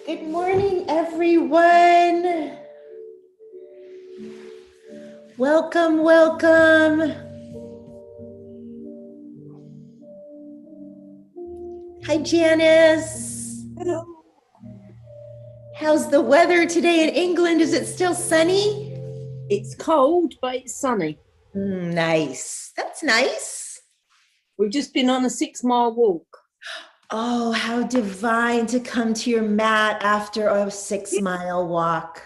Good morning, everyone. Welcome, welcome. Hi, Janice. Hello. How's the weather today in England? Is it still sunny? It's cold, but it's sunny. Nice. That's nice. We've just been on a 6-mile walk. Oh, how divine to come to your mat after a 6-mile walk.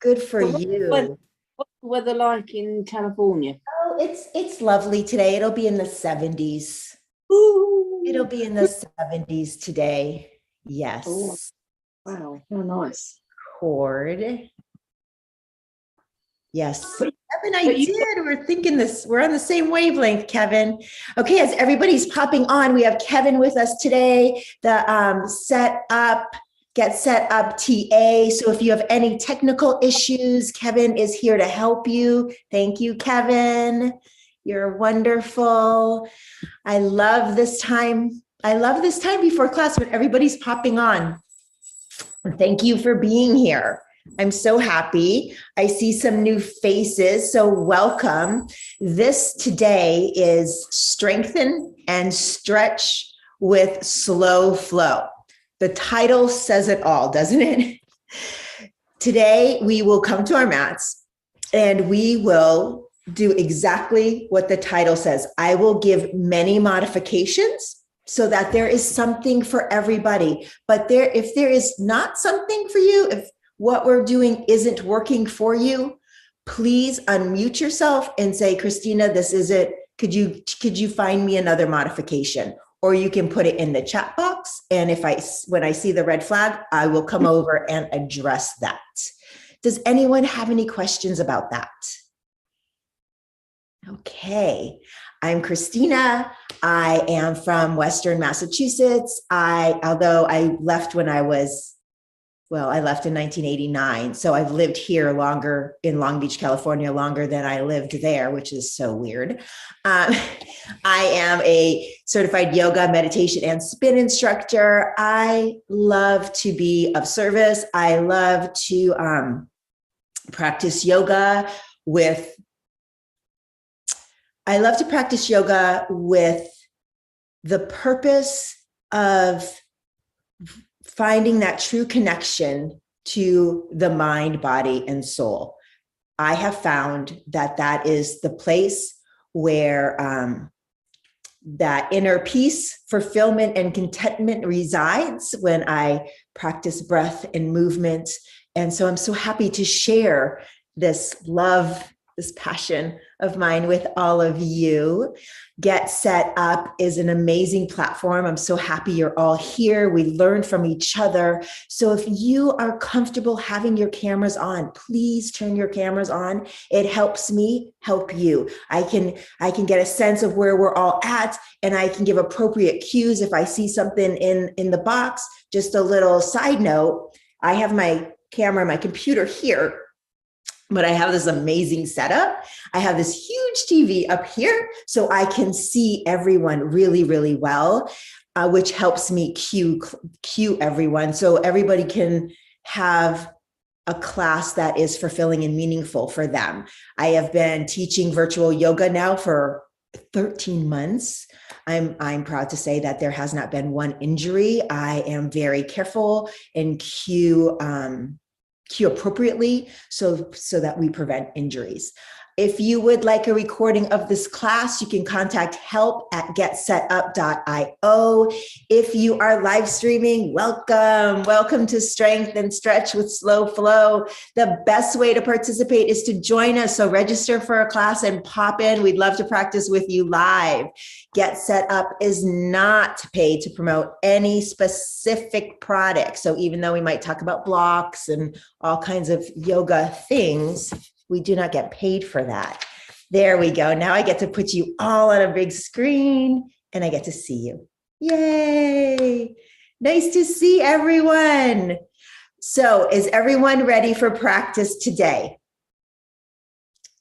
Good for you. What's the weather like in California? Oh, it's lovely today. It'll be in the 70s. Ooh. It'll be in the 70s today. Yes. Oh, wow, how nice. Cord. Yes. Kevin, I did. We're thinking this. We're on the same wavelength, Kevin. Okay, as everybody's popping on, we have Kevin with us today, the Get Set Up TA. So if you have any technical issues, Kevin is here to help you. Thank you, Kevin. You're wonderful. I love this time. I love this time before class when everybody's popping on. Thank you for being here. I'm so happy. I see some new faces, so welcome. This today is Strengthen and Stretch with Slow Flow. The title says it all, doesn't it? Today, we will come to our mats and we will do exactly what the title says. I will give many modifications so that there is something for everybody. But if there is not something for you, if what we're doing isn't working for you, please unmute yourself and say, Christina, this is it. Could you find me another modification? Or you can put it in the chat box. And when I see the red flag, I will come over and address that. Does anyone have any questions about that? Okay, I'm Christina. I am from Western Massachusetts. Although I left when I left in 1989. So I've lived here longer in Long Beach, California, longer than I lived there, which is so weird. I am a certified yoga, meditation, and spin instructor. I love to be of service. I love to practice yoga with the purpose of finding that true connection to the mind, body, and soul. I have found that is the place where that inner peace, fulfillment, and contentment resides when I practice breath and movement. And so I'm so happy to share this love, this passion of mine with all of you. Get Set Up is an amazing platform. I'm so happy you're all here. We learn from each other. So if you are comfortable having your cameras on, please turn your cameras on. It helps me help you. I can get a sense of where we're all at, and I can give appropriate cues if I see something in the box. Just a little side note, I have my camera, my computer here, but I have this amazing setup. I have this huge TV up here so I can see everyone really, really well, which helps me cue everyone so everybody can have a class that is fulfilling and meaningful for them. I have been teaching virtual yoga now for 13 months. I'm proud to say that there has not been one injury. I am very careful and cue appropriately so that we prevent injuries. If you would like a recording of this class, you can contact help@getsetup.io. If you are live streaming, welcome to Strength and Stretch with Slow Flow. The best way to participate is to join us. So register for a class and pop in. We'd love to practice with you live. Get Set Up is not paid to promote any specific product. So even though we might talk about blocks and all kinds of yoga things, we do not get paid for that. There we go. Now I get to put you all on a big screen and I get to see you. Yay. Nice to see everyone. So is everyone ready for practice today?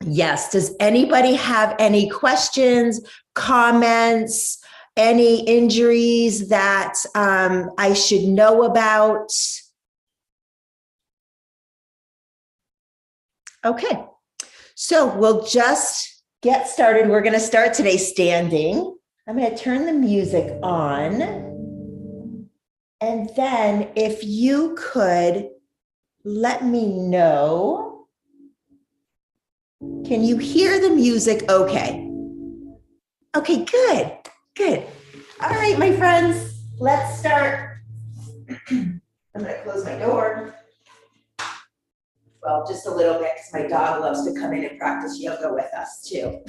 Yes. Does anybody have any questions, comments, Any injuries that I should know about? Okay, so we'll just get started. We're going to start today standing. I'm going to turn the music on. And then if you could let me know, can you hear the music okay? Okay, good, good. All right, my friends, let's start. I'm going to close my door. Well, just a little bit because my dog loves to come in and practice yoga with us too.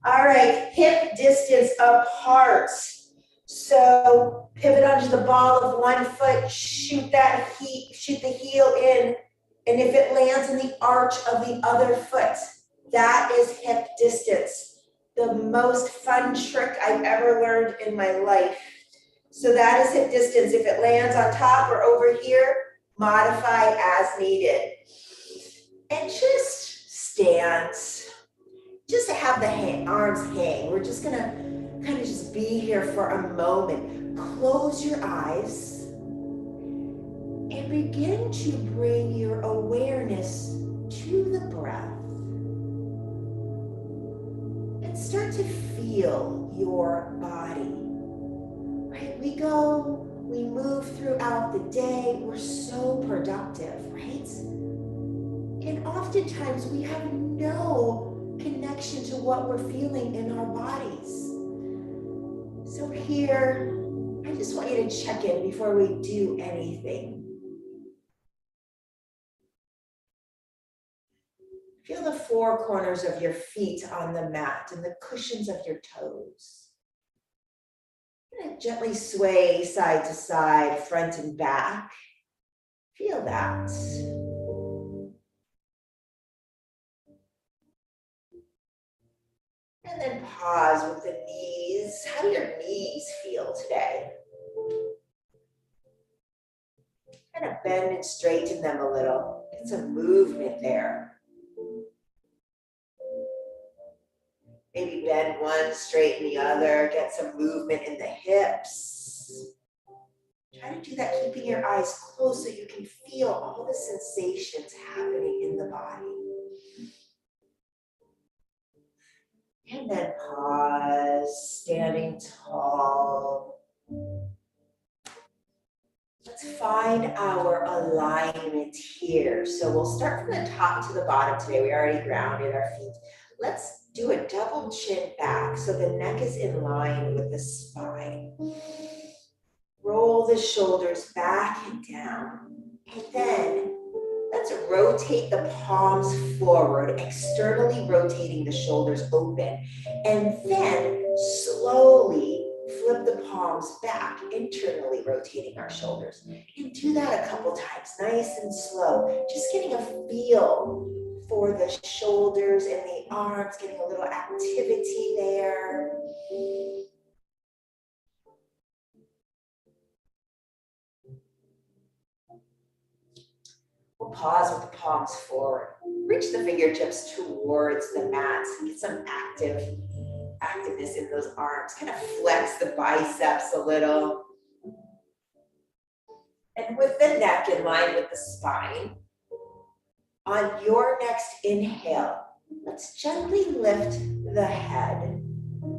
All right, hip distance apart. So pivot onto the ball of one foot, shoot the heel in, and if it lands in the arch of the other foot, that is hip distance. The most fun trick I've ever learned in my life. So that is hip distance. If it lands on top or over here, modify as needed. And just stand. Just to have the arms hang. We're just gonna kind of just be here for a moment. Close your eyes and begin to bring your awareness to the breath. And start to feel your body. Right? We move throughout the day. We're so productive, right? And oftentimes we have no connection to what we're feeling in our bodies. So here, I just want you to check in before we do anything. Feel the four corners of your feet on the mat and the cushions of your toes. And gently sway side to side, front and back. Feel that. And then pause with the knees. How do your knees feel today? Kind of bend and straighten them a little. Get some movement there. Maybe bend one, straighten the other. Get some movement in the hips. Try to do that, keeping your eyes closed so you can feel all the sensations happening in the body. And then pause, standing tall. Let's find our alignment here. So we'll start from the top to the bottom today. We already grounded our feet. Let's do a double chin back so the neck is in line with the spine. Roll the shoulders back and down. And then let's rotate the palms forward, externally rotating the shoulders open. And then slowly flip the palms back, internally rotating our shoulders. And do that a couple times, nice and slow. Just getting a feel for the shoulders and the arms, getting a little activity there. We'll pause with the palms forward. Reach the fingertips towards the mat. Get some activeness in those arms. Kind of flex the biceps a little. And with the neck in line with the spine, on your next inhale, let's gently lift the head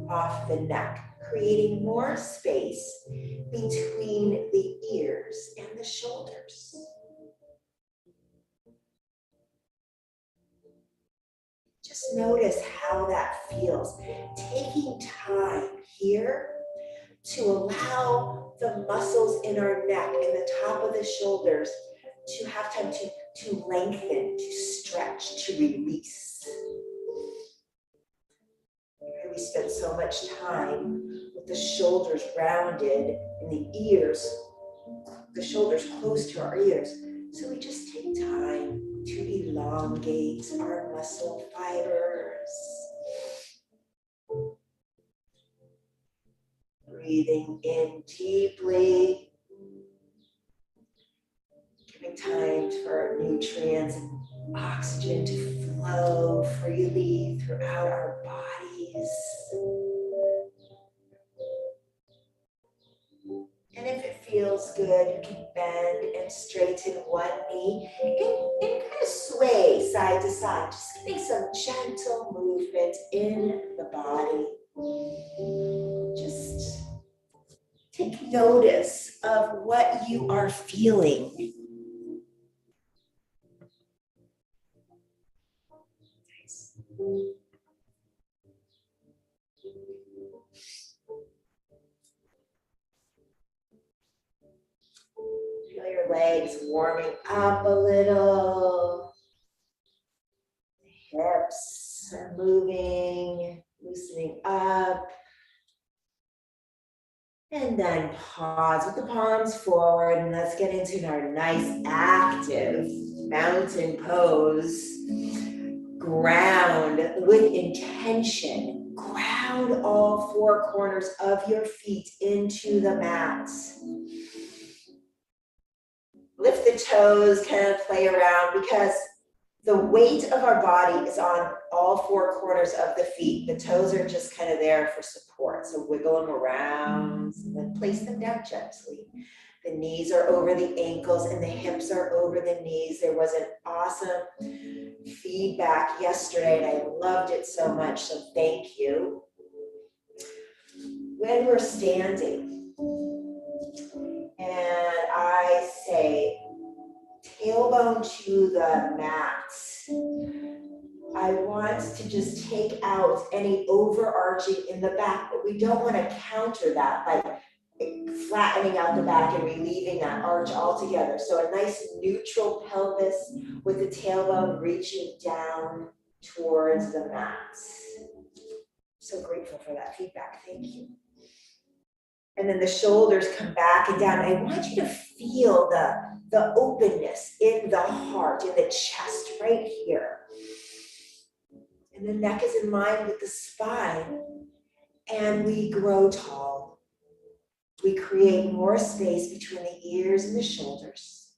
off the neck, creating more space between the ears and the shoulders. Just notice how that feels. Taking time here to allow the muscles in our neck and the top of the shoulders to have time to lengthen, to stretch, to release. We spend so much time with the shoulders rounded and the ears, the shoulders close to our ears. So we just take time to elongate our muscle fibers. Breathing in deeply, giving time for nutrients and oxygen to flow freely throughout our bodies. good. You can bend and straighten one knee and kind of sway side to side, just getting some gentle movement in the body. Just take notice of what you are feeling. Nice. Feel your legs warming up a little. The hips are moving, loosening up. And then pause with the palms forward, and let's get into our nice active mountain pose. Ground with intention. Ground all four corners of your feet into the mat. Lift the toes, kind of play around, because the weight of our body is on all four corners of the feet. The toes are just kind of there for support. So wiggle them around, and then place them down gently. The knees are over the ankles and the hips are over the knees. There was an awesome feedback yesterday and I loved it so much, so thank you. When we're standing and I say tailbone to the mat, I want to just take out any overarching in the back, but we don't want to counter that by flattening out the back and relieving that arch altogether. So a nice neutral pelvis with the tailbone reaching down towards the mat. So grateful for that feedback. Thank you. And then the shoulders come back and down. I want you to feel the openness in the heart, in the chest right here. And the neck is in line with the spine. And we grow tall. We create more space between the ears and the shoulders.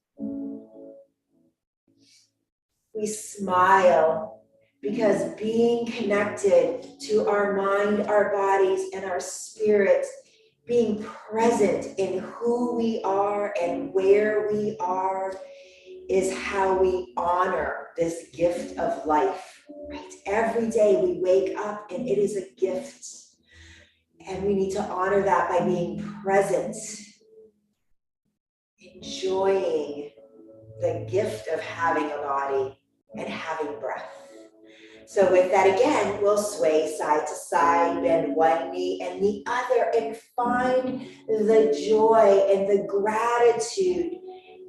We smile because being connected to our mind, our bodies, and our spirits, being present in who we are and where we are, is how we honor this gift of life, right? Every day we wake up and it is a gift. And we need to honor that by being present, enjoying the gift of having a body and having breath. So with that again, we'll sway side to side, bend one knee and the other, and find the joy and the gratitude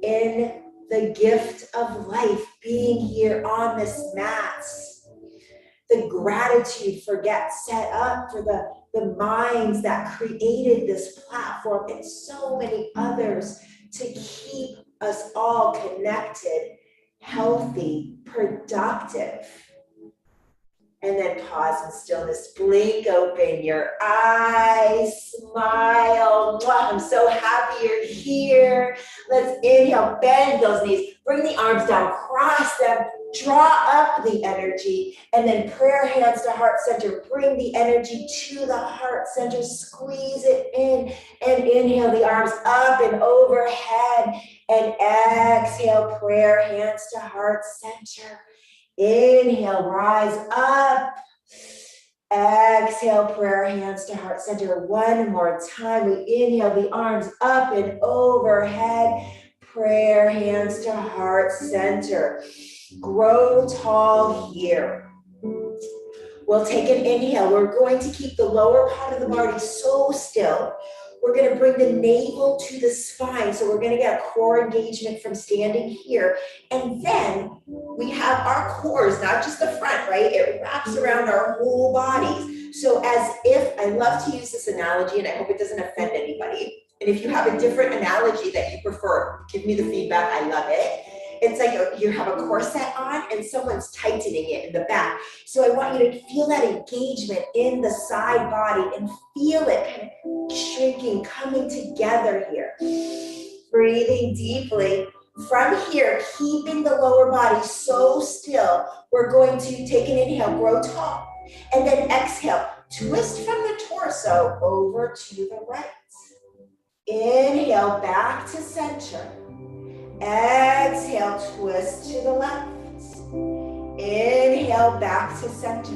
in the gift of life, being here on this mat. The gratitude for Get Set Up, for the minds that created this platform and so many others to keep us all connected, healthy, productive. And then pause in stillness, blink open your eyes, smile. Mwah, I'm so happy you're here. Let's inhale, bend those knees, bring the arms down, cross them, draw up the energy, and then prayer hands to heart center. Bring the energy to the heart center, squeeze it in, and inhale the arms up and overhead, and exhale, prayer hands to heart center. Inhale, rise up. Exhale, prayer hands to heart center. One more time. We inhale the arms up and overhead. Prayer hands to heart center. Grow tall here. We'll take an inhale. We're going to keep the lower part of the body so still. We're going to bring the navel to the spine. So we're going to get a core engagement from standing here. And then we have our cores, not just the front, right? It wraps around our whole bodies. So as if, I love to use this analogy and I hope it doesn't offend anybody. And if you have a different analogy that you prefer, give me the feedback. I love it. It's like you have a corset on and someone's tightening it in the back. So I want you to feel that engagement in the side body and feel it kind of shrinking, coming together here. Breathing deeply. From here, keeping the lower body so still, we're going to take an inhale, grow tall, and then exhale. Twist from the torso over to the right. Inhale, back to center. Exhale, twist to the left. Inhale, back to center.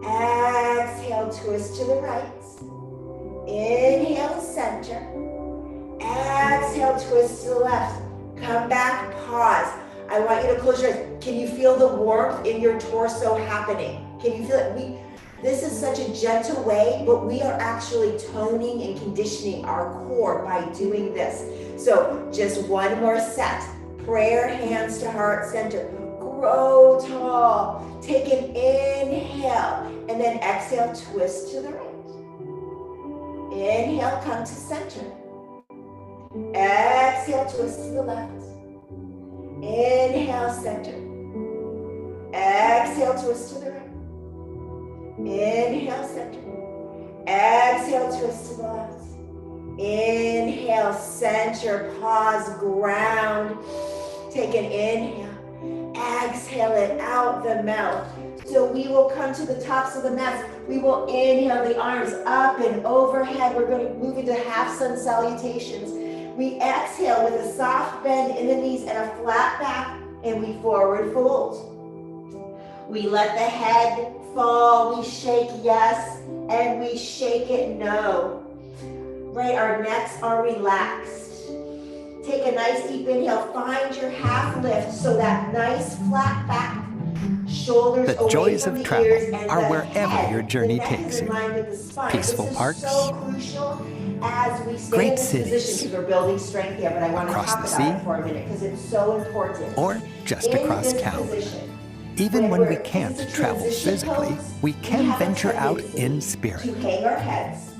Exhale, twist to the right. Inhale, center. Exhale, twist to the left. Come back, pause. I want you to close your eyes. Can you feel the warmth in your torso happening? Can you feel it? This is such a gentle way, but we are actually toning and conditioning our core by doing this. So just one more set. Prayer hands to heart center. Grow tall. Take an inhale and then exhale, twist to the right. Inhale, come to center. Exhale, twist to the left. Inhale, center. Exhale, twist to the right. Inhale, center. Exhale, twist to the left. Inhale, center, pause, ground. Take an inhale. Exhale it out the mouth. So we will come to the tops of the mats. We will inhale the arms up and overhead. We're going to move into half sun salutations. We exhale with a soft bend in the knees and a flat back, and we forward fold. We let the head fall. We shake yes, and we shake it no. Right, our necks are relaxed. Take a nice deep inhale. Find your half lift, so that nice flat back. Shoulders The away joys from of the travel ears, and are the wherever head, your journey the neck takes is in you. line with the spine. Peaceful This is parks, so crucial as we stay great in this cities, position, because we're building strength here, but I want to across talk the about it sea, for a minute because it's so important. or just In across this town. position, Even when we we're can't into travel transition physically, pose, we can have a venture out tendency in spirit. to hang our heads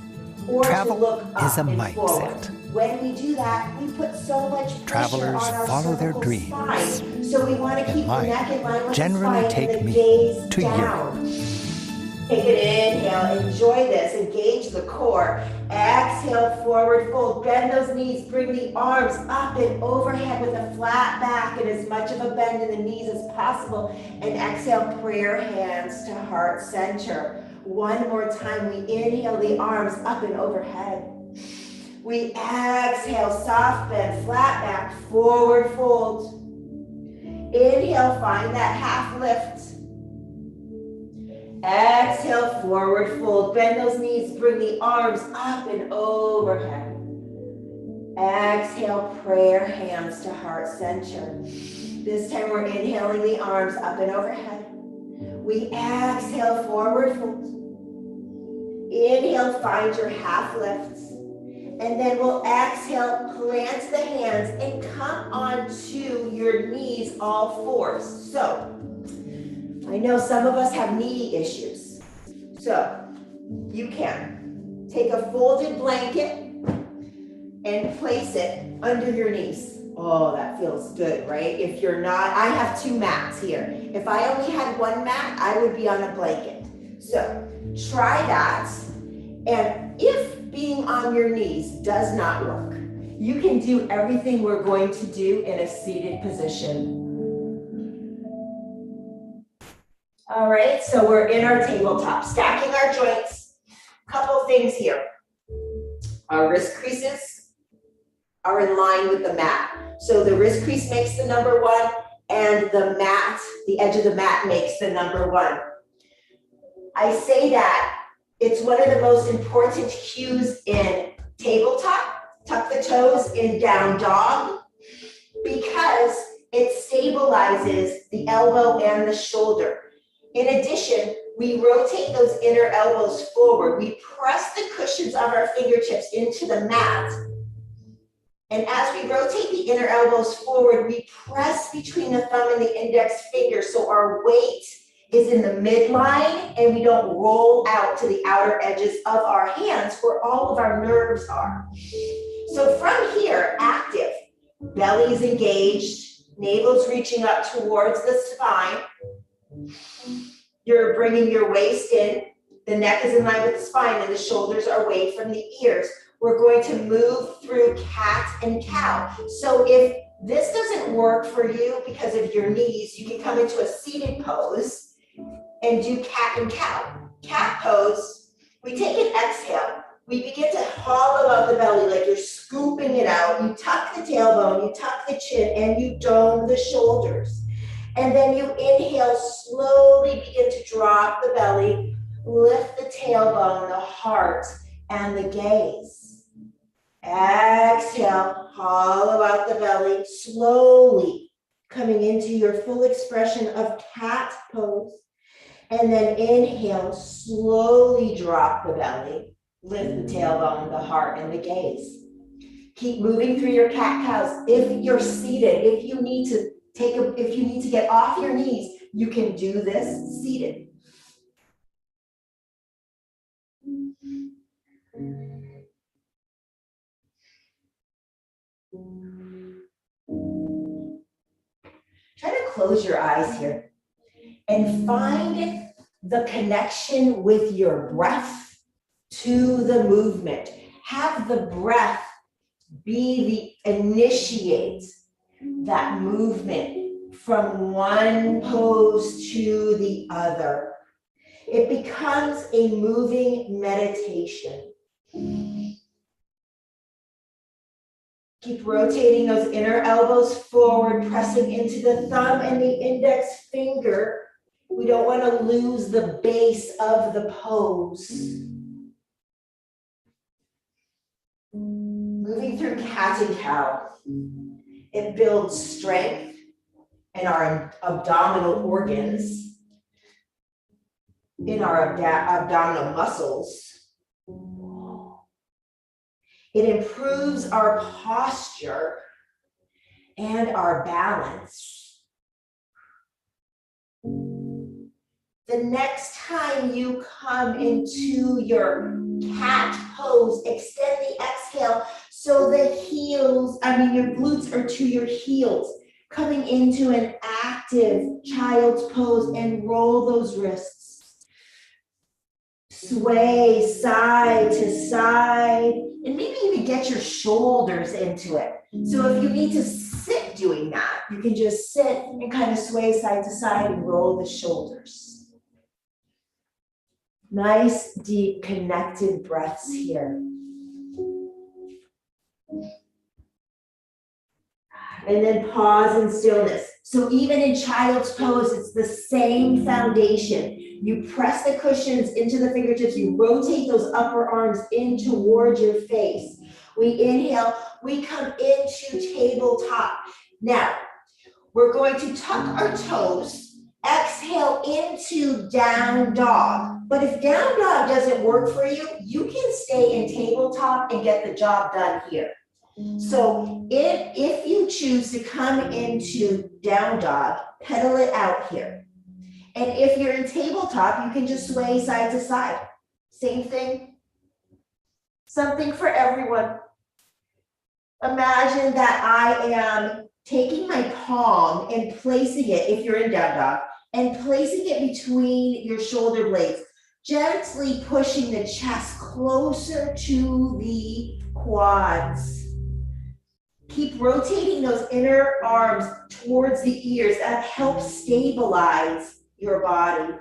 or Travel to look up is a and forward. mindset. When we do that, we put so much pressure Travelers on our follow their cervical dreams, spine. So we want to and keep the mine neck in line with generally the spine take and the me gaze to down. Take an inhale, enjoy this, engage the core. Exhale, forward fold, bend those knees, bring the arms up and overhead with a flat back and as much of a bend in the knees as possible. And exhale, prayer hands to heart center. One more time, we inhale the arms up and overhead. We exhale, soft bend, flat back, forward fold. Inhale, find that half lift. Exhale, forward fold. Bend those knees, bring the arms up and overhead. Exhale, prayer hands to heart center. This time we're inhaling the arms up and overhead. We exhale, forward fold. Inhale, find your half lifts. And then we'll exhale, plant the hands and come onto your knees all fours. So, I know some of us have knee issues. So, you can take a folded blanket and place it under your knees. Oh, that feels good, right? If you're not, I have 2 mats here. If I only had 1 mat, I would be on a blanket. So, try that. And if being on your knees does not work, you can do everything we're going to do in a seated position. All right, so we're in our tabletop, stacking our joints. Couple things here. Our wrist creases are in line with the mat. So the wrist crease makes the number 1, and the mat, the edge of the mat makes the number 1. I say that it's one of the most important cues in tabletop. Tuck the toes in down dog, because it stabilizes the elbow and the shoulder. In addition, we rotate those inner elbows forward. We press the cushions of our fingertips into the mat. And as we rotate the inner elbows forward, we press between the thumb and the index finger, so our weight is in the midline and we don't roll out to the outer edges of our hands where all of our nerves are. So from here, active, belly is engaged, navel's reaching up towards the spine. You're bringing your waist in, the neck is in line with the spine, and the shoulders are away from the ears. We're going to move through cat and cow. So if this doesn't work for you because of your knees, you can come into a seated pose and do cat and cow. Cat pose, we take an exhale, We begin to hollow out the belly like you're scooping it out. You tuck the tailbone, you tuck the chin, and you dome the shoulders. And then you inhale, slowly begin to drop the belly, lift the tailbone, the heart, and the gaze. Exhale, hollow out the belly, slowly coming into your full expression of cat pose. And then inhale, slowly drop the belly, lift the tailbone, the heart, and the gaze. Keep moving through your cat cows. If you're seated, if you need to get off your knees, you can do this seated. Try to close your eyes here and find the connection with your breath to the movement. Have the breath be the initiate that movement from one pose to the other. It becomes a moving meditation. Keep rotating those inner elbows forward, pressing into the thumb and the index finger. We don't want to lose the base of the pose. Moving through cat and cow. It builds strength in our abdominal organs, in our abdominal muscles. It improves our posture and our balance. The next time you come into your cat pose, extend the exhale so the your glutes are to your heels, coming into an active child's pose, and roll those wrists. Sway side to side, and maybe even get your shoulders into it. So if you need to sit doing that, you can just sit and kind of sway side to side and roll the shoulders. Nice, deep, connected breaths here. And then pause in stillness. So even in child's pose, it's the same foundation. You press the cushions into the fingertips, you rotate those upper arms in towards your face. We inhale, we come into tabletop. Now, we're going to tuck our toes, exhale into down dog. But if down dog doesn't work for you, you can stay in tabletop and get the job done here. So if you choose to come into down dog, pedal it out here. And if you're in tabletop, you can just sway side to side. Same thing. Something for everyone. Imagine that I am taking my palm and placing it, if you're in down dog, and placing it between your shoulder blades, gently pushing the chest closer to the quads. Keep rotating those inner arms towards the ears. That helps stabilize your body.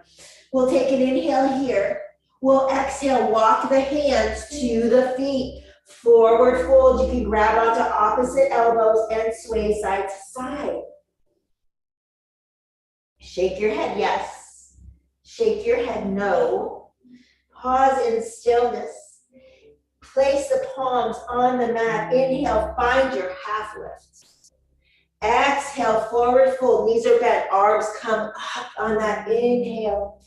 We'll take an inhale here. We'll exhale, walk the hands to the feet. Forward fold, you can grab onto opposite elbows and sway side to side. Shake your head, yes. Shake your head, no. Pause in stillness. Place the palms on the mat. Inhale, find your half lift. Exhale, forward fold. Knees are bent, arms come up on that inhale.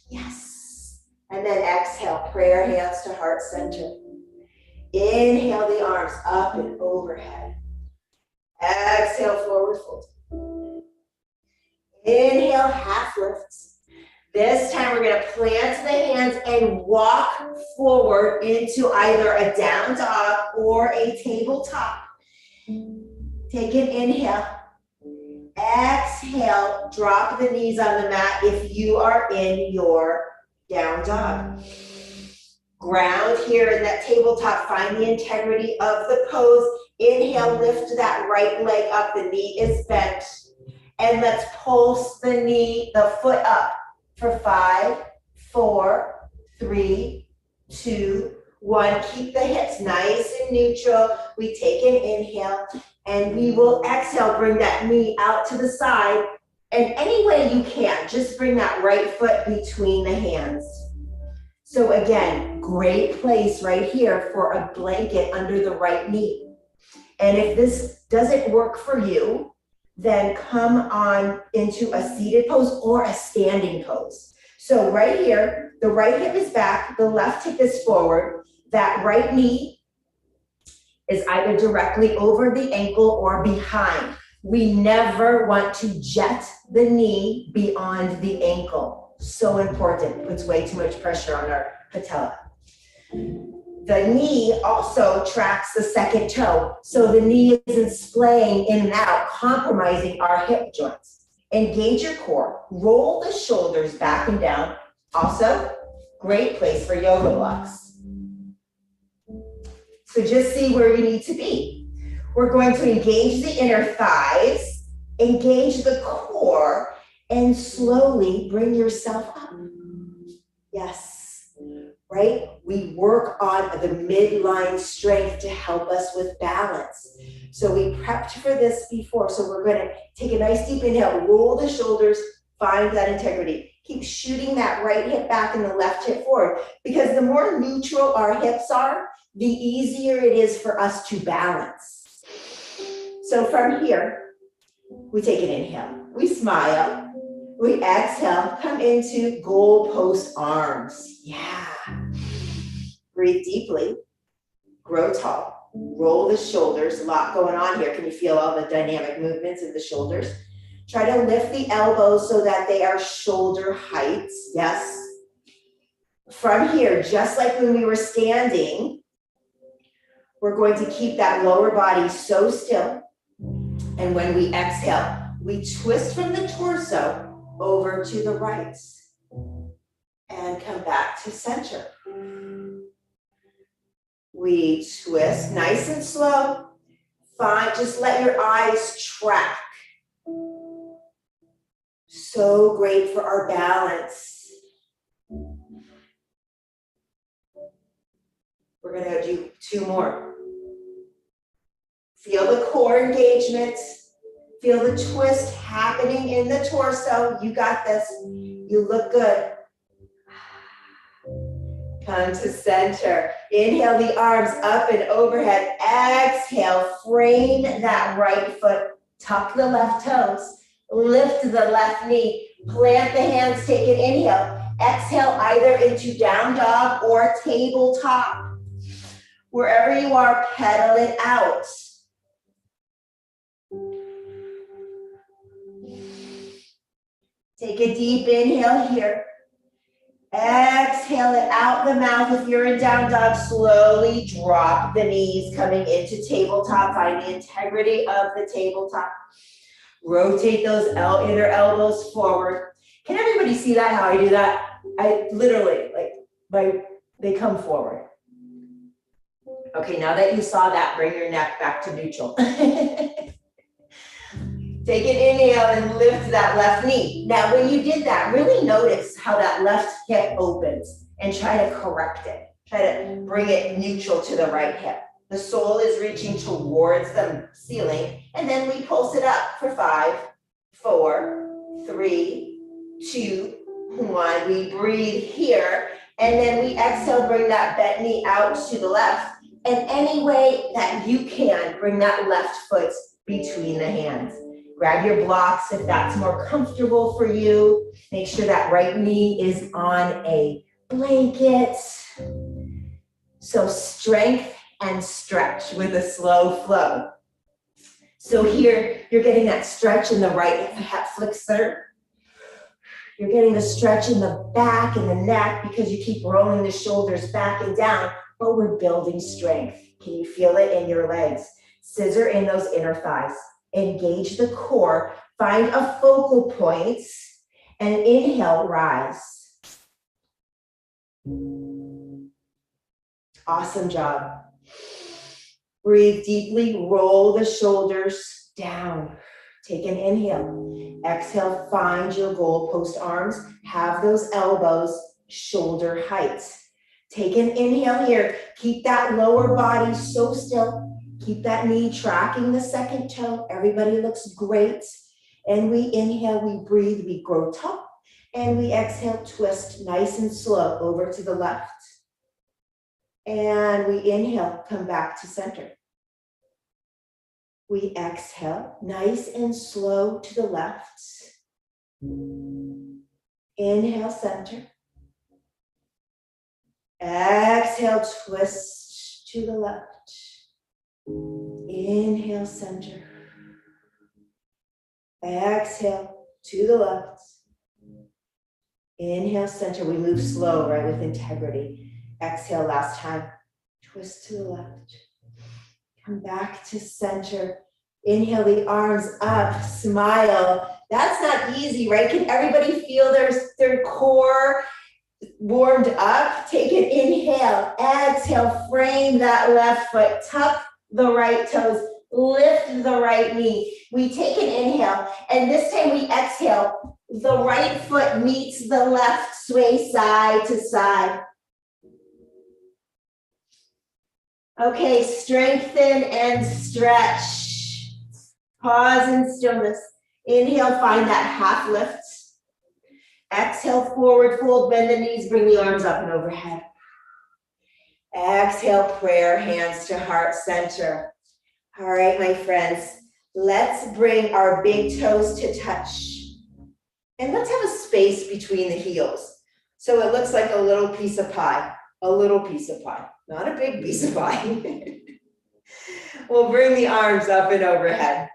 Yes. And then exhale, prayer hands to heart center. Inhale the arms up and overhead. Exhale, forward fold. Inhale, half lifts. This time we're going to plant the hands and walk forward into either a down dog or a tabletop. Take an inhale. Exhale, drop the knees on the mat if you are in your down dog. Ground here in that tabletop. Find the integrity of the pose. Inhale, lift that right leg up. The knee is bent. And let's pulse the foot up for 5, 4, 3, 2, 1, keep the hips nice and neutral. We take an inhale and we will exhale, bring that knee out to the side. And any way you can, just bring that right foot between the hands. So again, great place right here for a blanket under the right knee. And if this doesn't work for you, then come on into a seated pose or a standing pose. So right here, the right hip is back, the left hip is forward. That right knee is either directly over the ankle or behind. We never want to jet the knee beyond the ankle. So important, puts way too much pressure on our patella. The knee also tracks the second toe, so the knee isn't splaying in and out, compromising our hip joints. Engage your core, roll the shoulders back and down. Also, great place for yoga blocks. So just see where you need to be. We're going to engage the inner thighs, engage the core, and slowly bring yourself up. Yes, right? We work on the midline strength to help us with balance. So we prepped for this before. So we're going to take a nice deep inhale, roll the shoulders, find that integrity. Keep shooting that right hip back and the left hip forward, because the more neutral our hips are, the easier it is for us to balance. So from here, we take an inhale, we smile, we exhale, come into goal post arms. Yeah. Breathe deeply, grow tall, roll the shoulders, a lot going on here. Can you feel all the dynamic movements of the shoulders? Try to lift the elbows so that they are shoulder heights. Yes. From here, just like when we were standing, we're going to keep that lower body so still. And when we exhale, we twist from the torso over to the right and come back to center. We twist nice and slow. Fine, just let your eyes track. So great for our balance. We're gonna do 2 more. Feel the core engagement. Feel the twist happening in the torso. You got this. You look good. Come to center. Inhale the arms up and overhead. Exhale, frame that right foot. Tuck the left toes. Lift the left knee. Plant the hands, take an inhale. Exhale either into down dog or tabletop. Wherever you are, pedal it out. Take a deep inhale here. Exhale it out the mouth. If you're in down dog, slowly drop the knees coming into tabletop. Find the integrity of the tabletop. Rotate those inner elbows forward. Can everybody see that, how I do that? I literally, they come forward. Okay, now that you saw that, bring your neck back to neutral. Take an inhale and lift that left knee. Now, when you did that, really notice how that left hip opens and try to correct it. Try to bring it neutral to the right hip. The sole is reaching towards the ceiling, and then we pulse it up for 5, 4, 3, 2, 1. We breathe here, and then we exhale, bring that bent knee out to the left. And any way that you can, bring that left foot between the hands. Grab your blocks if that's more comfortable for you. Make sure that right knee is on a blanket. So strength and stretch with a slow flow. So here, you're getting that stretch in the right hip flexor. You're getting the stretch in the back and the neck because you keep rolling the shoulders back and down, but we're building strength. Can you feel it in your legs? Scissor in those inner thighs. Engage the core. Find a focal point and inhale, rise. Awesome job. Breathe deeply, roll the shoulders down. Take an inhale. Exhale, find your goal post arms. Have those elbows shoulder height. Take an inhale here. Keep that lower body so still. Keep that knee tracking the second toe. Everybody looks great. And we inhale, we breathe, we grow tall. And we exhale, twist nice and slow over to the left. And we inhale, come back to center. We exhale, nice and slow to the left. Inhale, center. Exhale, twist to the left. Inhale, center. Exhale, to the left. Inhale, center. We move slow, right, with integrity. Exhale, last time. Twist to the left. Come back to center. Inhale the arms up, smile. That's not easy, right? Can everybody feel their core warmed up? Take an inhale, exhale, frame that left foot, tuck the right toes, lift the right knee. We take an inhale, and this time we exhale. The right foot meets the left, sway side to side. Okay, strengthen and stretch. Pause in stillness. Inhale, find that half lift. Exhale, forward fold, bend the knees, bring the arms up and overhead. Exhale, prayer, hands to heart center. All right, my friends, let's bring our big toes to touch. And let's have a space between the heels. So it looks like a little piece of pie, not a big piece of pie. We'll bring the arms up and overhead.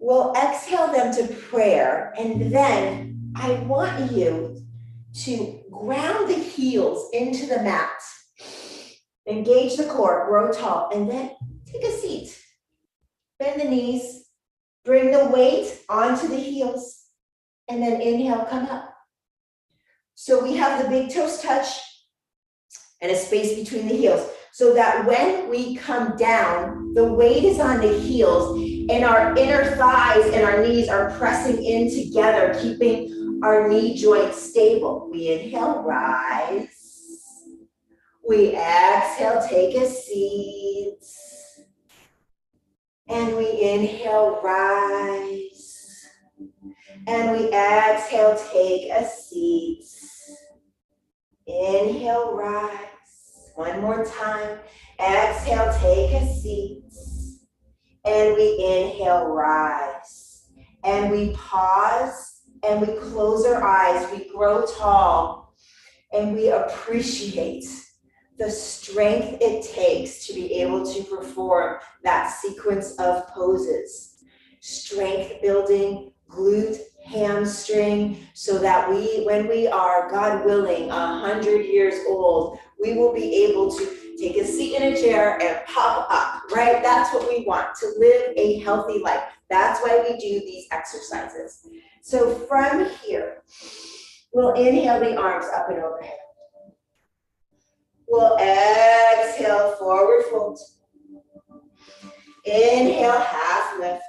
We'll exhale them to prayer, and then I want you to ground the heels into the mat. Engage the core, grow tall, and then take a seat. Bend the knees, bring the weight onto the heels, and then inhale, come up. So we have the big toes touch and a space between the heels, so that when we come down, the weight is on the heels and our inner thighs and our knees are pressing in together, keeping our knee joints stable. We inhale, rise. We exhale, take a seat. And we inhale, rise. And we exhale, take a seat. Inhale, rise. One more time. Exhale, take a seat. And we inhale, rise. And we pause and we close our eyes. We grow tall and we appreciate the strength it takes to be able to perform that sequence of poses. Strength building, glute, hamstring, so that when we are, God willing, 100 years old, we will be able to take a seat in a chair and pop up, right? That's what we want, to live a healthy life. That's why we do these exercises. So from here, we'll inhale the arms up and overhead. We'll exhale, forward fold. Inhale, half lift.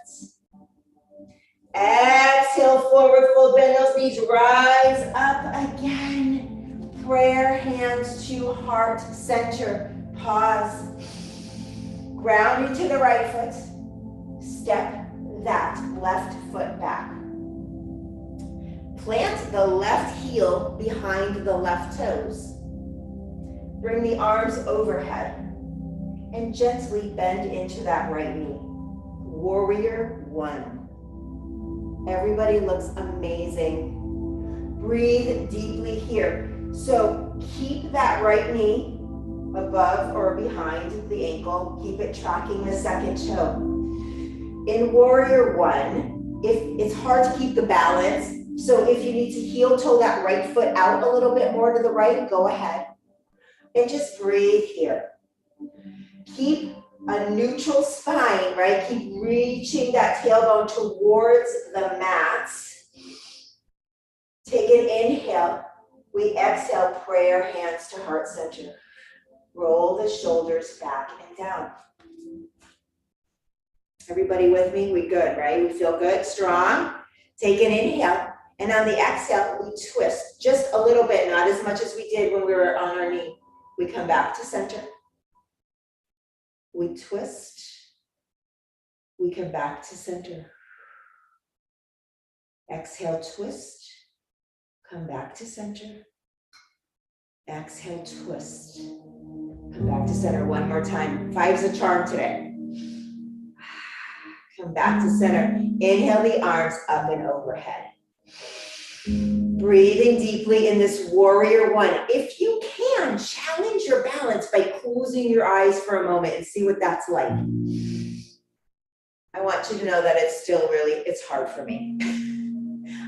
Exhale, forward fold, bend those knees, rise up again. Prayer, hands to heart center. Pause. Ground into the right foot. Step that left foot back. Plant the left heel behind the left toes. Bring the arms overhead and gently bend into that right knee. Warrior one. Everybody looks amazing. Breathe deeply here. So keep that right knee above or behind the ankle. Keep it tracking the second toe. In warrior one, if it's hard to keep the balance, so if you need to heel toe that right foot out a little bit more to the right, go ahead. And just breathe here. Keep a neutral spine, right? Keep reaching that tailbone towards the mat. Take an inhale. We exhale, prayer, hands to heart center. Roll the shoulders back and down. Everybody with me? We good, right? We feel good, strong. Take an inhale. And on the exhale, we twist just a little bit, not as much as we did when we were on our knee. We come back to center. We twist. We come back to center. Exhale, twist. Come back to center. Exhale, twist. Come back to center one more time. 5's a charm today. Come back to center. Inhale the arms up and overhead. Breathing deeply in this warrior one. If you can, challenge your balance by closing your eyes for a moment and see what that's like. I want you to know that it's still it's hard for me.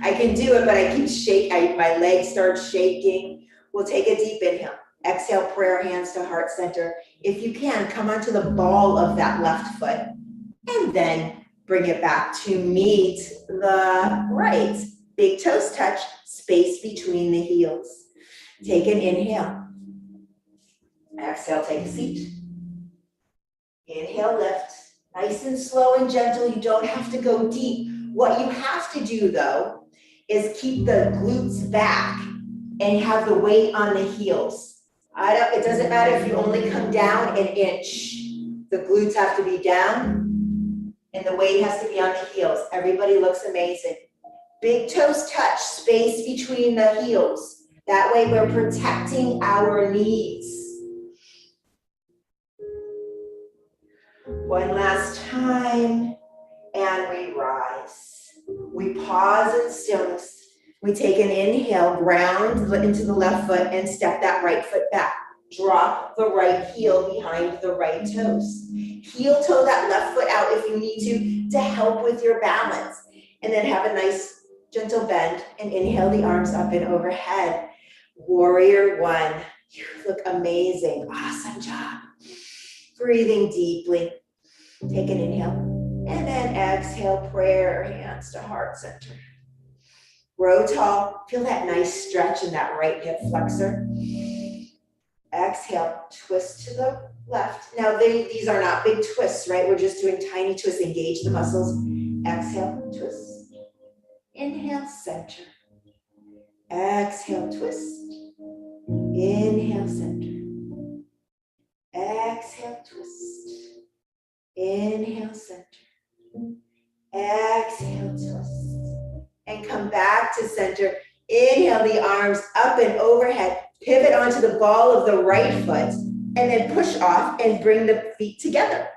I can do it, but I keep shaking. My legs start shaking. We'll take a deep inhale. Exhale, prayer hands to heart center. If you can, come onto the ball of that left foot and then bring it back to meet the right. Big toes touch, space between the heels. Take an inhale. Exhale, take a seat. Inhale, lift. Nice and slow and gentle. You don't have to go deep. What you have to do, though, is keep the glutes back and have the weight on the heels. It doesn't matter if you only come down an inch. The glutes have to be down and the weight has to be on the heels. Everybody looks amazing. Big toes touch, space between the heels. That way we're protecting our knees. One last time, and we rise. We pause in stillness. We take an inhale, ground into the left foot, and step that right foot back. Drop the right heel behind the right toes. Heel toe that left foot out if you need to help with your balance. And then have a nice gentle bend and inhale the arms up and overhead. Warrior one. You look amazing. Awesome job. Breathing deeply. Take an inhale. And then exhale, prayer hands to heart center. Grow tall. Feel that nice stretch in that right hip flexor. Exhale, twist to the left. Now these are not big twists, right? We're just doing tiny twists. Engage the muscles. Exhale, twist. Inhale, center. Exhale, twist. Inhale, center. Exhale, twist. Inhale, center. Exhale, twist. And come back to center. Inhale the arms up and overhead. Pivot onto the ball of the right foot. And then push off and bring the feet together.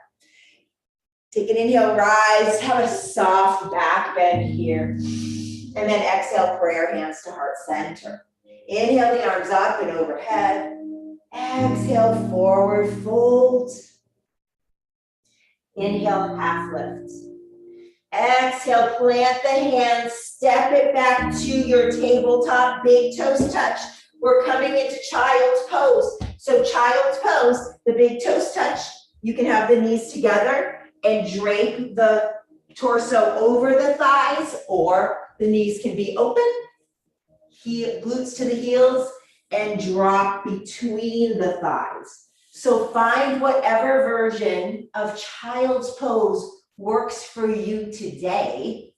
Take an inhale, rise. Have a soft back bend here. And then exhale, prayer hands to heart center. Inhale the arms up and overhead. Exhale, forward fold. Inhale, half lift. Exhale, plant the hands, step it back to your tabletop, big toes touch. We're coming into child's pose. So child's pose, the big toes touch. You can have the knees together and drape the torso over the thighs, or the knees can be open, glutes to the heels, and drop between the thighs. So find whatever version of child's pose works for you today,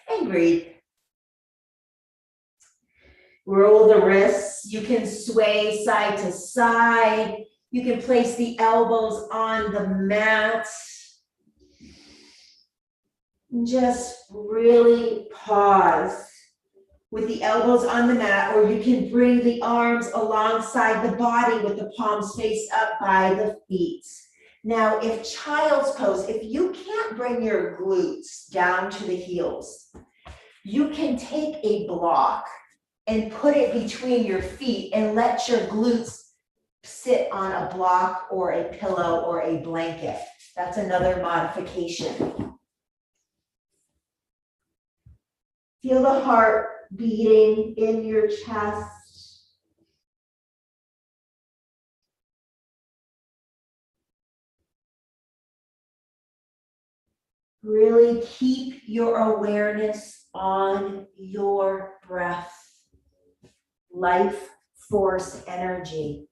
and breathe. Roll the wrists. You can sway side to side. You can place the elbows on the mat. Just really pause with the elbows on the mat, or you can bring the arms alongside the body with the palms faced up by the feet. Now, if child's pose, if you can't bring your glutes down to the heels, you can take a block and put it between your feet and let your glutes sit on a block or a pillow or a blanket. That's another modification. Feel the heart beating in your chest. Really keep your awareness on your breath. Life force energy.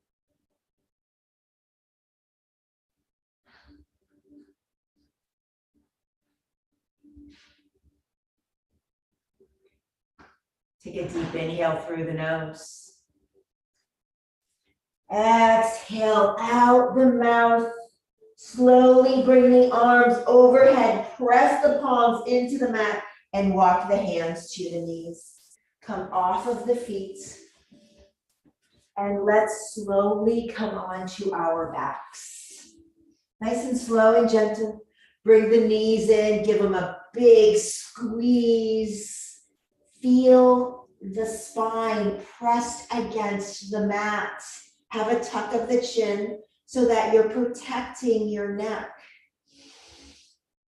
Take a deep inhale through the nose. Exhale out the mouth. Slowly bring the arms overhead. Press the palms into the mat and walk the hands to the knees. Come off of the feet. And let's slowly come onto our backs. Nice and slow and gentle. Bring the knees in, give them a big squeeze. Feel the spine pressed against the mat. Have a tuck of the chin so that you're protecting your neck.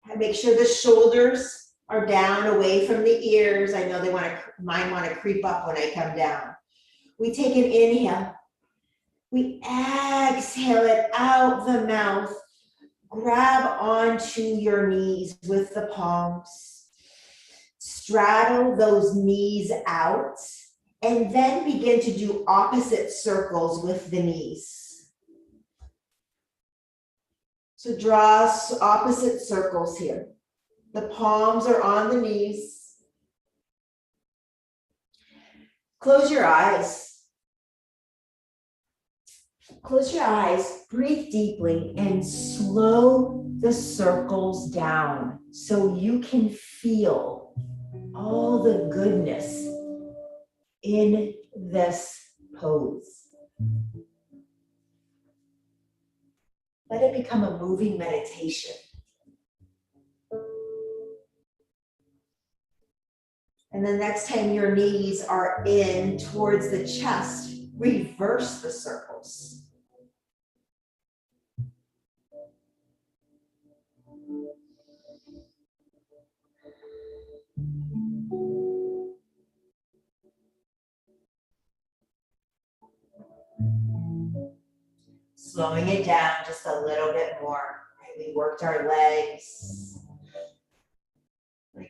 And make sure the shoulders are down away from the ears. I know mine want to creep up when I come down. We take an inhale. We exhale it out the mouth. Grab onto your knees with the palms. Straddle those knees out and then begin to do opposite circles with the knees. So draw opposite circles here. The palms are on the knees. Close your eyes. Close your eyes, breathe deeply, and slow the circles down so you can feel all the goodness in this pose. Let it become a moving meditation. And the next time your knees are in towards the chest, reverse the circles. Slowing it down just a little bit more. Right? We worked our legs.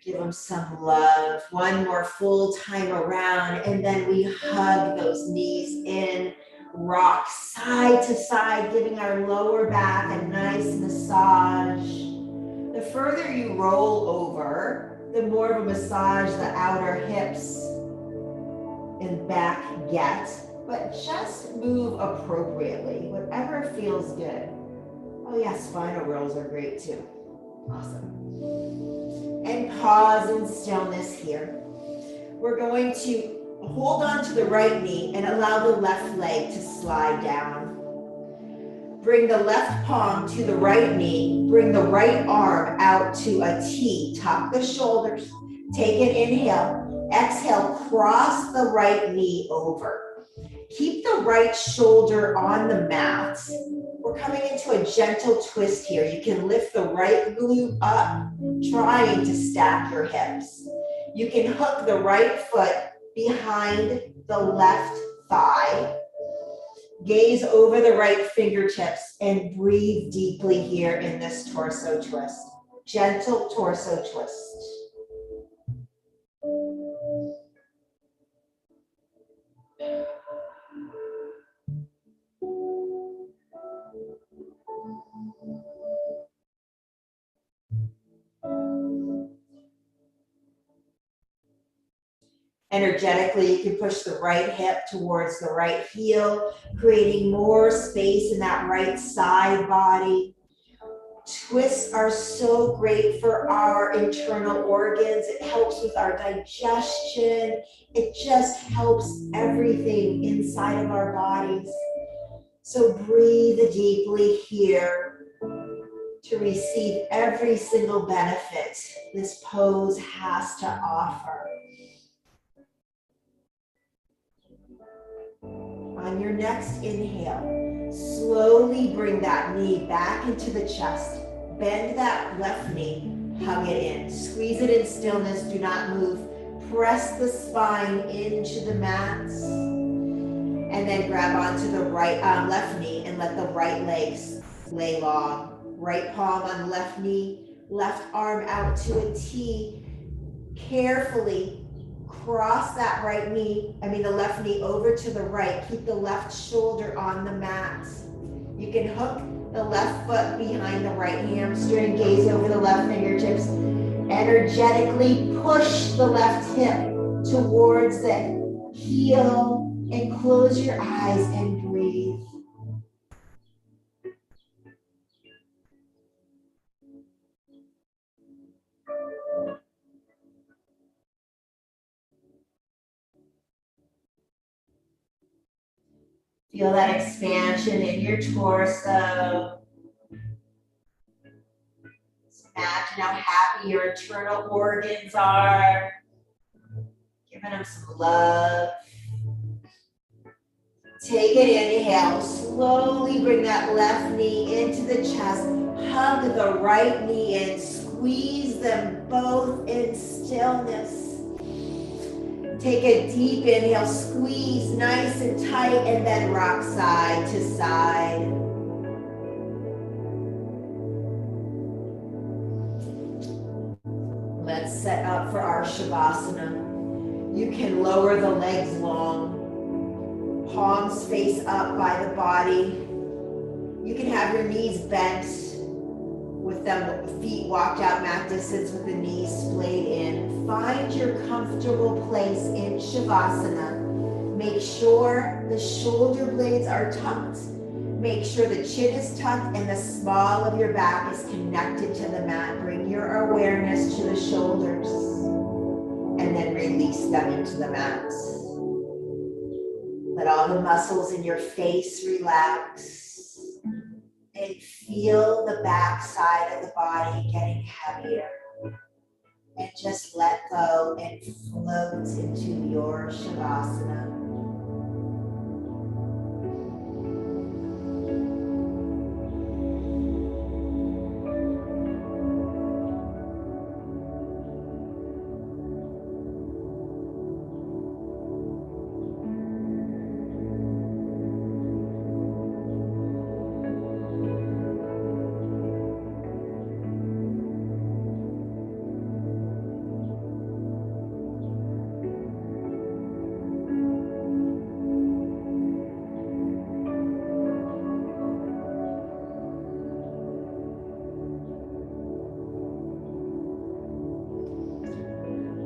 Give them some love. One more full time around, and then we hug those knees in. Rock side to side, giving our lower back a nice massage. The further you roll over, the more of a massage the outer hips and back get. But just move appropriately, whatever feels good. Oh yeah, spinal rolls are great too. Awesome. And pause in stillness here. We're going to hold on to the right knee and allow the left leg to slide down. Bring the left palm to the right knee. Bring the right arm out to a T. Tuck the shoulders. Take an inhale. Exhale, cross the right knee over. Keep the right shoulder on the mat. We're coming into a gentle twist here. You can lift the right glute up, trying to stack your hips. You can hook the right foot behind the left thigh. Gaze over the right fingertips and breathe deeply here in this torso twist. Gentle torso twist. Energetically, you can push the right hip towards the right heel, creating more space in that right side body. Twists are so great for our internal organs. It helps with our digestion. It just helps everything inside of our bodies. So breathe deeply here to receive every single benefit this pose has to offer. On your next inhale, slowly bring that knee back into the chest. Bend that left knee, hug it in. Squeeze it in stillness, do not move. Press the spine into the mat. And then grab onto the left knee and let the right legs lay long. Right palm on the left knee, left arm out to a T. Carefully cross that the left knee over to the right. Keep the left shoulder on the mat. You can hook the left foot behind the right hamstring, gaze over the left fingertips. Energetically push the left hip towards the heel, and close your eyes and breathe. Feel that expansion in your torso. Imagine how happy your internal organs are. Giving them some love. Take an inhale. Slowly bring that left knee into the chest. Hug the right knee in. Squeeze them both in stillness. Take a deep inhale. Squeeze nice and tight and then rock side to side. Let's set up for our Shavasana. You can lower the legs long, palms face up by the body. You can have your knees bent with them feet walked out mat distance with the knees splayed in. Find your comfortable place in Shavasana. Make sure the shoulder blades are tucked. Make sure the chin is tucked and the small of your back is connected to the mat. Bring your awareness to the shoulders and then release them into the mat. Let all the muscles in your face relax and feel the back side of the body getting heavier. And just let go and float into your Shavasana.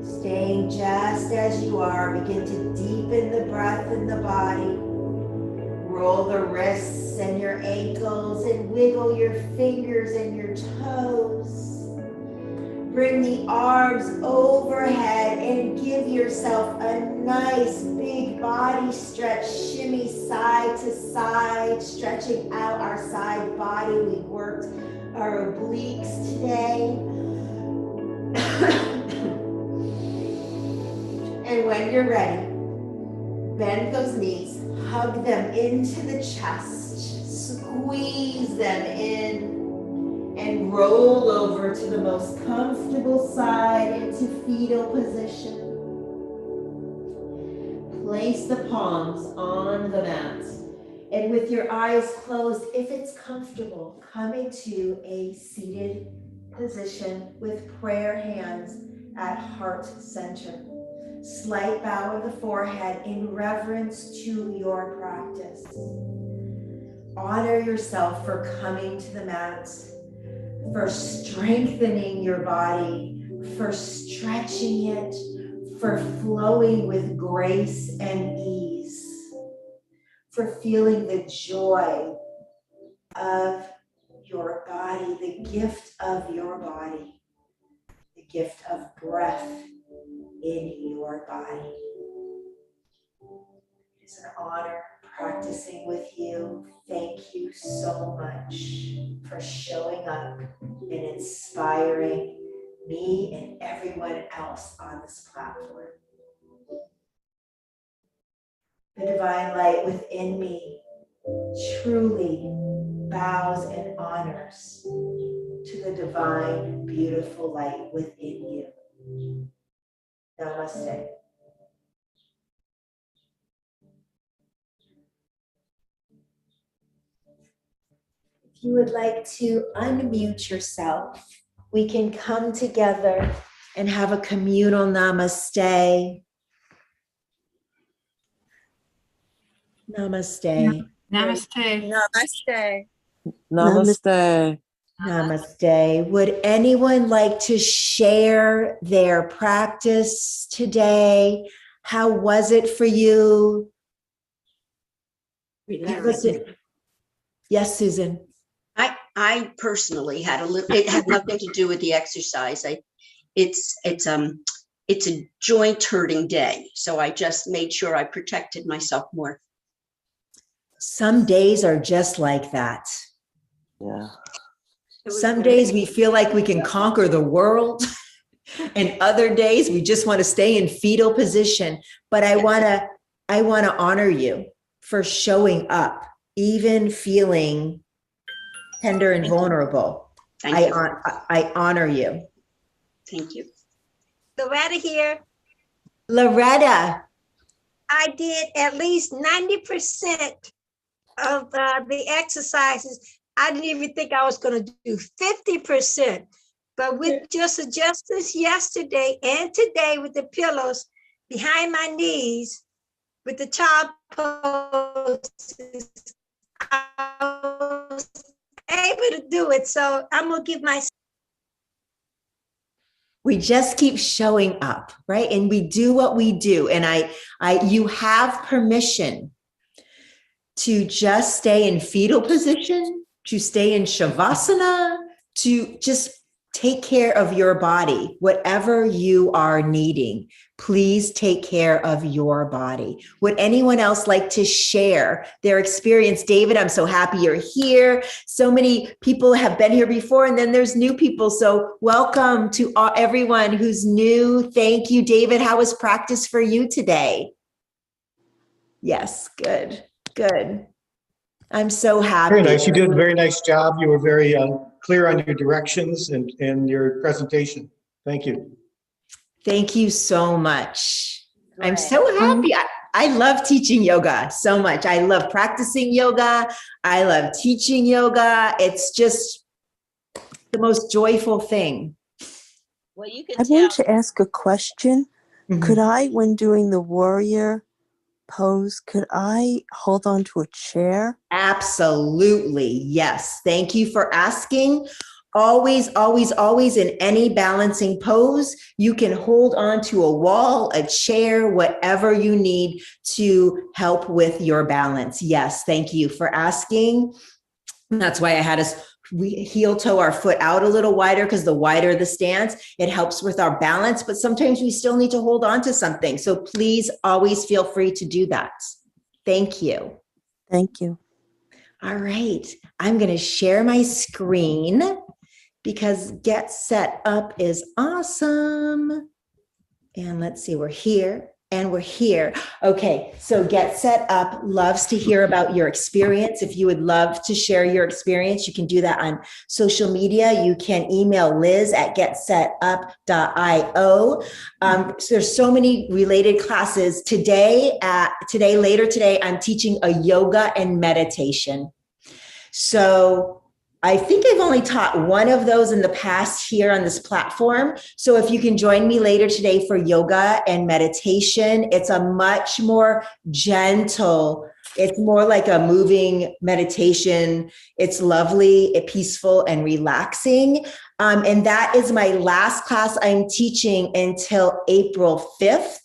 Staying just as you are, begin to deepen the breath in the body. Roll the wrists and your ankles and wiggle your fingers and your toes. Bring the arms overhead and give yourself a nice big body stretch. Shimmy side to side, stretching out our side body. We worked our obliques today. And when you're ready, bend those knees, hug them into the chest, squeeze them in, and roll over to the most comfortable side into fetal position. Place the palms on the mat, and with your eyes closed, if it's comfortable, come into a seated position with prayer hands at heart center. Slight bow of the forehead in reverence to your practice. Honor yourself for coming to the mat, for strengthening your body, for stretching it, for flowing with grace and ease, for feeling the joy of your body, the gift of your body, the gift of breath in your body. It is an honor practicing with you. Thank you so much for showing up and inspiring me and everyone else on this platform. The divine light within me truly bows and honors to the divine, beautiful light within you. Namaste. If you would like to unmute yourself, we can come together and have a communal namaste. Namaste. Namaste. Namaste. Namaste. Namaste. Would anyone like to share their practice today? How was it for you? Yes, Susan. I personally had a little, it had nothing to do with the exercise. It's a joint hurting day. So I just made sure I protected myself more. Some days are just like that. Yeah. Some days we feel like we can conquer the world. And other days we just want to stay in fetal position. But I want to honor you for showing up, even feeling tender and vulnerable. Thank you. I honor you. Thank you. Loretta here. Loretta. I did at least 90% of the exercises. I didn't even think I was going to do 50%. But with just adjustments yesterday and today with the pillows behind my knees, with the child poses, I was able to do it. So I'm going to give myself. We just keep showing up, right? And we do what we do. And you have permission to just stay in fetal position, to stay in Shavasana, to just take care of your body, whatever you are needing. Please take care of your body. Would anyone else like to share their experience? David, I'm so happy you're here. So many people have been here before, and then there's new people. So welcome to everyone who's new. Thank you, David. How was practice for you today? Yes, good, good. I'm so happy. Very nice. You did a very nice job. You were very clear on your directions and your presentation. Thank you. Thank you so much. I'm so happy. I love teaching yoga so much. I love practicing yoga. I love teaching yoga. It's just the most joyful thing. Well, you can I want to ask a question. Mhm. Could I, when doing the warrior pose, could I hold on to a chair? Absolutely. Yes. Thank you for asking. Always, always, always in any balancing pose, you can hold on to a wall, a chair, whatever you need to help with your balance. Yes. Thank you for asking. That's why I had us heel toe our foot out a little wider, because the wider the stance, it helps with our balance. But sometimes we still need to hold on to something. So please always feel free to do that. Thank you. Thank you. All right. I'm going to share my screen because Get Set Up is awesome. And let's see, we're here. And we're here. Okay, so Get Set Up loves to hear about your experience. If you would love to share your experience, you can do that on social media. You can email liz@getsetup.io. So there's so many related classes. Later today, I'm teaching a yoga and meditation. So I think I've only taught one of those in the past here on this platform. So if you can join me later today for yoga and meditation, it's a much more gentle, it's more like a moving meditation. It's lovely, peaceful, and relaxing. And that is my last class I'm teaching until April 5th.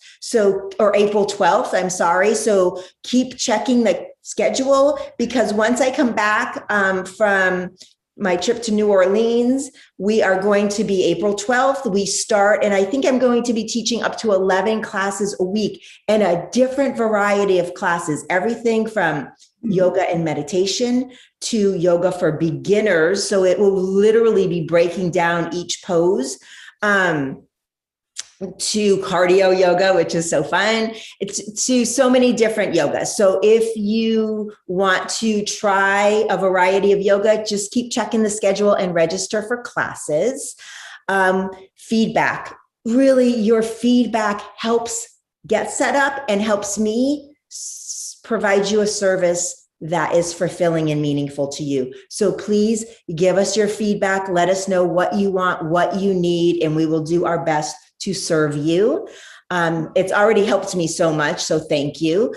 Or April 12th, I'm sorry. So keep checking the schedule, because once I come back from my trip to New Orleans, we are going to be April 12th. We start, and I think I'm going to be teaching up to 11 classes a week and a different variety of classes, everything from yoga and meditation to yoga for beginners. So it will literally be breaking down each pose. To cardio yoga, which is so fun. It's to so many different yogas. So if you want to try a variety of yoga, just keep checking the schedule and register for classes. Feedback. Really, your feedback helps Get Set Up and helps me provide you a service that is fulfilling and meaningful to you. So please give us your feedback. Let us know what you want, what you need, and we will do our best to serve you. It's already helped me so much, so thank you.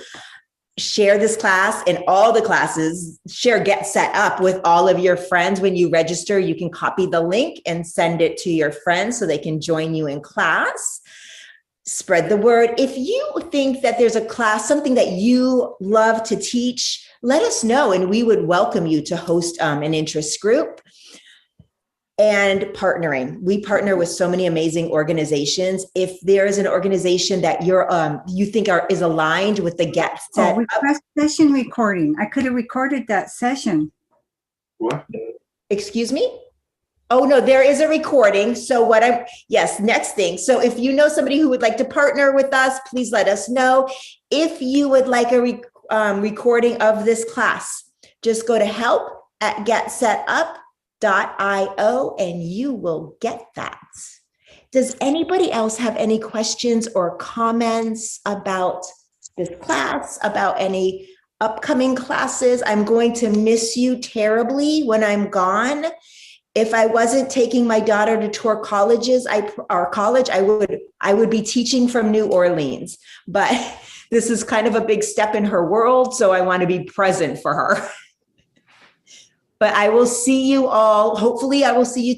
share this class and all the classes, share Get Set Up with all of your friends. When you register, you can copy the link and send it to your friends so they can join you in class. Spread the word. If you think that there's a class, something that you love to teach, let us know and we would welcome you to host an interest group. And partnering. We partner with so many amazing organizations. If there is an organization that you think is aligned with the Get Set Up. Request session recording. I could have recorded that session. What? Excuse me? Oh, no, there is a recording. So next thing. So if you know somebody who would like to partner with us, please let us know. If you would like a recording of this class, just go to help@getsetup.io and you will get that. Does anybody else have any questions or comments about this class, about any upcoming classes? I'm going to miss you terribly when I'm gone. If I wasn't taking my daughter to tour colleges, I would be teaching from New Orleans, but this is kind of a big step in her world, so I want to be present for her. But I will see you all. Hopefully I will see you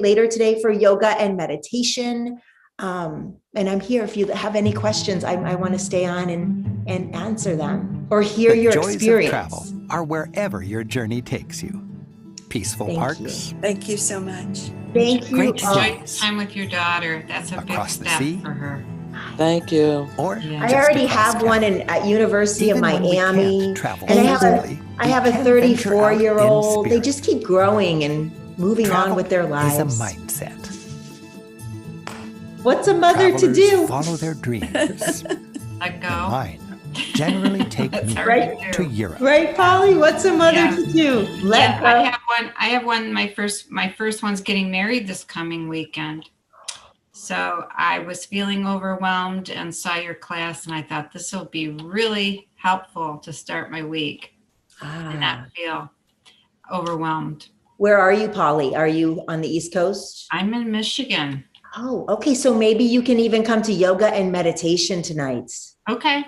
later today for yoga and meditation. And I'm here if you have any questions. I want to stay on and answer them or hear your joys experience. of travel are wherever your journey takes you. Peaceful Thank parks, Thank you so much. Thank you. Great all. Enjoy time with your daughter. That's a big Across the step sea? for her. Thank you. or Yeah. I just already across have one Canada. at University of Even when we can't Miami. travel And I have physically, I we have a can venture out in 34-year-old. They spirit. just keep growing and moving on Travel with their is a lives. mindset. What's a mother to Travelers do? follow their dreams. Let go. Mine generally take me That's hard Right. to to do. Europe. Right, Polly? What's a mother Yeah. to do? Let Yeah, I go. have one. My first one's getting married this coming weekend. So I was feeling overwhelmed and saw your class and I thought this will be really helpful to start my week and not feel overwhelmed. Where are you, Polly? Are you on the East Coast? I'm in Michigan. Oh, okay. So maybe you can even come to yoga and meditation tonight. Okay.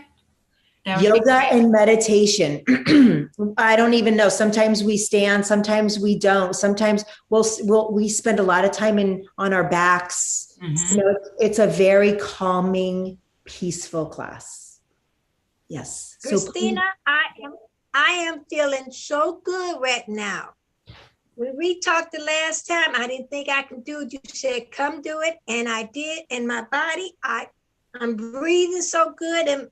That would be Yoga great. and meditation. I don't even know. Sometimes we stand, sometimes we don't. Sometimes we spend a lot of time on our backs. Mhm. You know, it's a very calming, peaceful class. Yes. So please- Christina, I am feeling so good right now. When we talked the last time, I didn't think I could do it. You said, come do it. And I did. And my body, I'm breathing so good.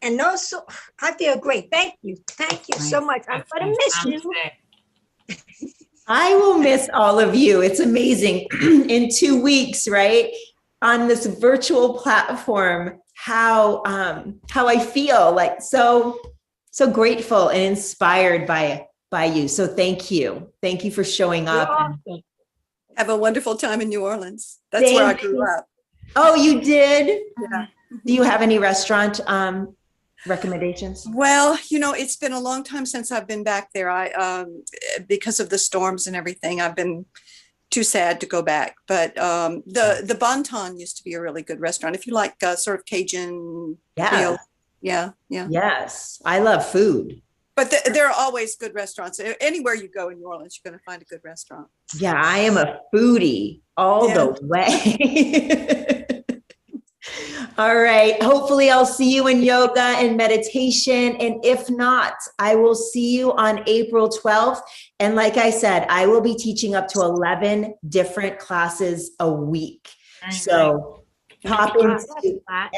And also, I feel great. Thank you. Thank you so much. I'm That's going to miss you. fantastic. I will miss all of you. It's amazing. In 2 weeks, right? On this virtual platform, how I feel like so grateful and inspired by you. So thank you. Thank you for showing You're up. awesome. Have a wonderful time in New Orleans. That's where I Thank grew you. up. Oh, you did? Yeah. Do you have any restaurant recommendations? Well, it's been a long time since I've been back there. Because of the storms and everything, I've been too sad to go back. But the Bon Ton used to be a really good restaurant. If you like sort of Cajun Yeah. meal. Yeah. Yes. I love food. But there are always good restaurants. Anywhere you go in New Orleans, you're going to find a good restaurant. Yeah, I am a foodie all Yeah. the way. All right. Hopefully I'll see you in yoga and meditation. And if not, I will see you on April 12th. And like I said, I will be teaching up to 11 different classes a week. Very nice. So pop Wow, that's into a lot.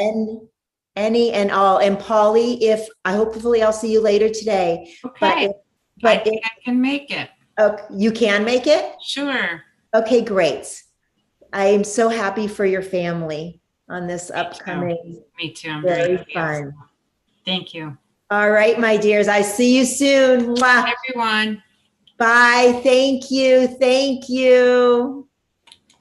any and all. And Polly, hopefully I'll see you later today. Okay. I But think I can make it. you can make it? Sure. Okay, great. I am so happy for your family on this upcoming, Me too. I'm very pleased. fun. Thank you. All right, my dears, I see you soon. Mwah. Everyone. Bye. Thank you. Thank you.